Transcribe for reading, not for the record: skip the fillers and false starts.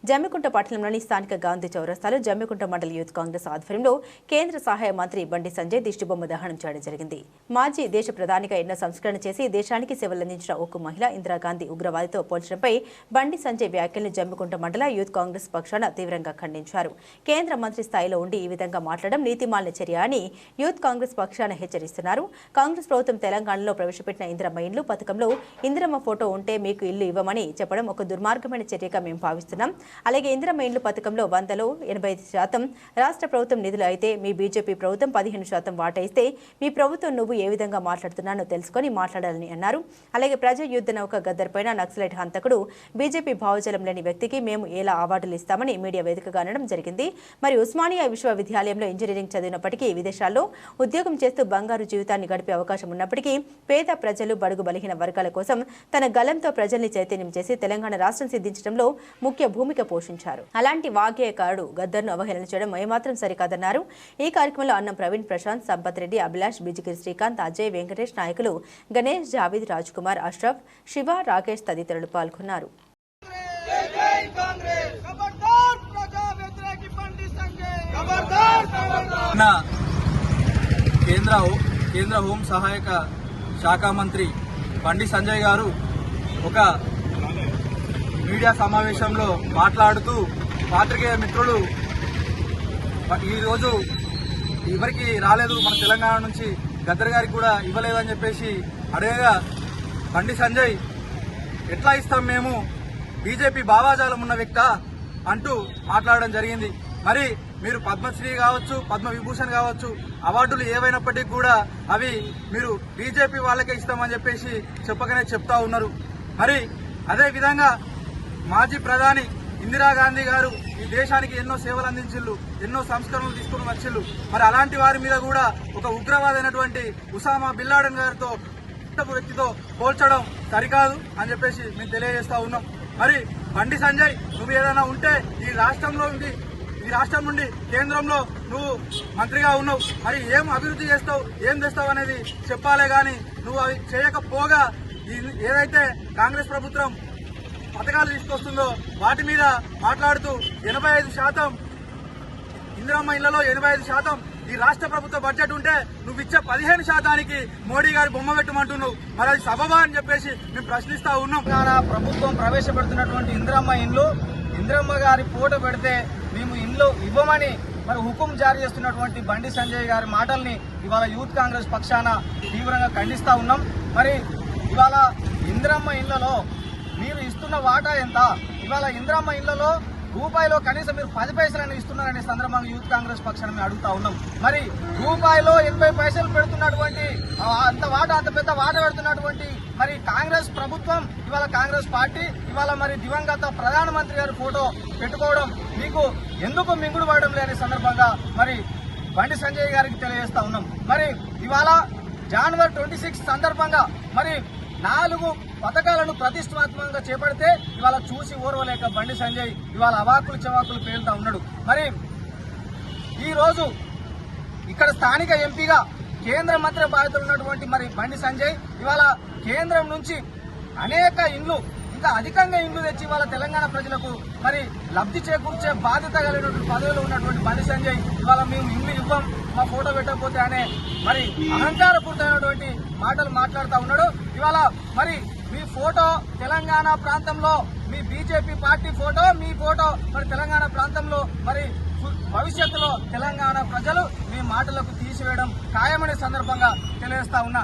జమ్మికుంట పట్టణంలోని స్థానిక గాంధీ చౌరస్తాలో జమ్మికుంట మండల యూత్ కాంగ్రెస్ ఆధ్వర్యంలో కేంద్ర సహాయ మంత్రి బండి సంజయ్ దిష్టిబొమ్మ దహనం చేయడం జరిగింది. మాజీ దేశ ప్రధానిగా ఎన్నో సంస్కరణ చేసి దేశానికి సేవలందించిన ఒక మహిళ ఇందిరాగాంధీ ఉగ్రవాదితో పోల్చడంపై బండి సంజయ్ వ్యాఖ్యలను జమ్మికుంట మండల యూత్ కాంగ్రెస్ పక్షాన తీవ్రంగా ఖండించారు. కేంద్ర మంత్రి స్థాయిలో ఉండి ఈ విధంగా మాట్లాడడం నీతిమాలిన చర్య అని యూత్ కాంగ్రెస్ పక్షాన హెచ్చరిస్తున్నారు. కాంగ్రెస్ ప్రభుత్వం తెలంగాణలో ప్రవేశపెట్టిన ఇందిరమ్మ ఇండ్లు పథకంలో ఇందిరమ్మ ఫోటో ఉంటే మీకు ఇల్లు ఇవ్వమని చెప్పడం ఒక దుర్మార్గమైన చర్యగా మేము భావిస్తున్నాం. అలాగే ఇందిరమ్మ ఇండ్లు పథకంలో 100లో 85% రాష్ట్ర ప్రభుత్వం నిధులు అయితే మీ బీజేపీ ప్రభుత్వం 15% వాటా ఇస్తే మీ ప్రభుత్వం నువ్వు ఏ విధంగా మాట్లాడుతున్నానో తెలుసుకొని మాట్లాడాలని అన్నారు. అలాగే ప్రజా యుద్ధ నౌక గద్దర్ పైన నక్సలైట్ హంతకుడు బీజేపీ భావజలం లేని వ్యక్తికి మేము ఎలా అవార్డులు ఇస్తామని మీడియా వేదికగా అనడం జరిగింది. మరి ఉస్మానియా విశ్వవిద్యాలయంలో ఇంజనీరింగ్ చదివినప్పటికీ విదేశాల్లో ఉద్యోగం చేస్తూ బంగారు జీవితాన్ని గడిపే అవకాశం ఉన్నప్పటికీ పేద ప్రజలు బడుగు బలహీన వర్గాల కోసం తన గలంతో ప్రజల్ని చైతన్యం చేసి తెలంగాణ రాష్ట్రం సిద్ధించడంలో ముఖ్య భూమిక పోషించారు. అలాంటి వాగ్గేయకారుడు గద్దర్ను అవహేళన చేయడం ఏమాత్రం సరికాదన్నారు. ఈ కార్యక్రమంలో అన్నం ప్రవీణ్, ప్రశాంత్, సంపత్ రెడ్డి, అభిలాష్, బిజిగిరి శ్రీకాంత్, అజయ్, వెంకటేష్, నాయకులు గణేష్, జావీద్, రాజ్ కుమార్, అష్రఫ్, శివ, రాకేష్ తదితరులు పాల్గొన్నారు. కేంద్ర హోం సహాయక శాఖ మంత్రి బండి సంజయ్ గారు ఒక మీడియా సమావేశంలో మాట్లాడుతూ పాత్రికేయ మిత్రులు ఈరోజు ఎవరికి రాలేదు, మన తెలంగాణ నుంచి గద్దర్ గారికి కూడా ఇవ్వలేదని చెప్పేసి అడగగా బండి సంజయ్ ఎట్లా ఇస్తాం మేము బీజేపీ భావాజాలం ఉన్న వ్యక్త అంటూ మాట్లాడడం జరిగింది. మరి మీరు పద్మశ్రీ కావచ్చు, పద్మ విభూషణ్ కావచ్చు, అవార్డులు ఏవైనప్పటికీ కూడా అవి మీరు బీజేపీ వాళ్ళకే ఇస్తామని చెప్పేసి చెప్పకనే చెప్తా ఉన్నారు. మరి అదే విధంగా మాజీ ప్రధాని ఇందిరాగాంధీ గారు ఈ దేశానికి ఎన్నో సేవలు అందించిళ్ళు, ఎన్నో సంస్కరణలు తీసుకుని వచ్చిళ్ళు. మరి అలాంటి వారి మీద కూడా ఒక ఉగ్రవాదైనటువంటి ఉసామా బిన్ లాడెన్ గారితో వ్యక్తితో పోల్చడం సరికాదు అని చెప్పేసి మేము తెలియజేస్తా ఉన్నాం. మరి బండి సంజయ్ నువ్వు ఏదైనా ఉంటే ఈ రాష్ట్రం నుండి కేంద్రంలో నువ్వు మంత్రిగా ఉన్నావు, మరి ఏం అభివృద్ధి చేస్తావు, ఏం తెస్తావు అనేది చెప్పాలే గాని నువ్వు అవి చేయకపోగా ఏదైతే కాంగ్రెస్ ప్రభుత్వం పథకాలు తీసుకొస్తుందో వాటి మీద మాట్లాడుతూ 85% ఇందిరమ్మ ఇళ్లలో 85% ఈ రాష్ట్ర ప్రభుత్వ బడ్జెట్ ఉంటే నువ్వు ఇచ్చే 15%కి మోడీ గారి బొమ్మ పెట్టమంటున్నావు. మరి అది సబబా అని చెప్పేసి మేము ప్రశ్నిస్తా ఉన్నాం. ప్రభుత్వం ప్రవేశపెడుతున్నటువంటి ఇందిరమ్మ గారి ఫోటో పెడితే మేము ఇండ్లు ఇవ్వమని మరి హుకుం జారీ చేస్తున్నటువంటి బండి సంజయ్ గారి మాటల్ని ఇవాళ యూత్ కాంగ్రెస్ పక్షాన తీవ్రంగా ఖండిస్తా ఉన్నాం. మరి ఇవాళ ఇందిరమ్మ ఇళ్లలో మీరు ఇస్తున్న వాటా ఎంత? ఇవాళ ఇందిరమ్మ ఇళ్లలో రూపాయిలో కనీసం మీరు 10 పైసలని ఇస్తున్నారనే సందర్భంగా యూత్ కాంగ్రెస్ పక్షాన్ని మేము అడుగుతా ఉన్నాం. మరి రూపాయిలో 80 పైసలు పెడుతున్నటువంటి అంత పెద్ద వాట పెడుతున్నటువంటి మరి కాంగ్రెస్ ప్రభుత్వం, ఇవాళ కాంగ్రెస్ పార్టీ ఇవాళ మరి దివంగత ప్రధానమంత్రి గారి ఫోటో పెట్టుకోవడం మీకు ఎందుకు మింగుడు పడడం లేని సందర్భంగా మరి బండి సంజయ్ గారికి తెలియజేస్తా ఉన్నాం. మరి ఇవాళ జనవరి 26 సందర్భంగా మరి 4 పథకాలను ప్రతిష్టాత్మకంగా చేపడితే ఇవాళ చూసి ఓర్వలేక బండి సంజయ్ ఇవాళ అవాకులు చవాకులు పేలుతా ఉన్నాడు. మరి ఈ రోజు ఇక్కడ స్థానిక ఎంపీగా కేంద్ర మంత్రి బాధ్యతలు ఉన్నటువంటి మరి బండి సంజయ్ ఇవాళ కేంద్రం నుంచి అనేక ఇండ్లు, ఇంకా అధికంగా ఇండ్లు తెచ్చి ఇవాళ తెలంగాణ ప్రజలకు మరి లబ్ధి చేకూర్చే బాధ్యత కలిగినటువంటి పదవిలో ఉన్నటువంటి బండి సంజయ్ ఇవాళ మేము ఇండ్లు ఇవ్వం, మా ఫోటో పెట్టకపోతే అనే మరి అహంకారపూరితమైనటువంటి మాటలు మాట్లాడుతూ ఉన్నాడు. ఇవాళ మరి మీ ఫోటో తెలంగాణ ప్రాంతంలో మీ బీజేపీ పార్టీ ఫోటో, మీ ఫోటో మరి తెలంగాణ ప్రాంతంలో మరి భవిష్యత్తులో తెలంగాణ ప్రజలు మీ మాటలకు తీసివేయడం ఖాయమనే సందర్భంగా తెలియజేస్తా ఉన్నా.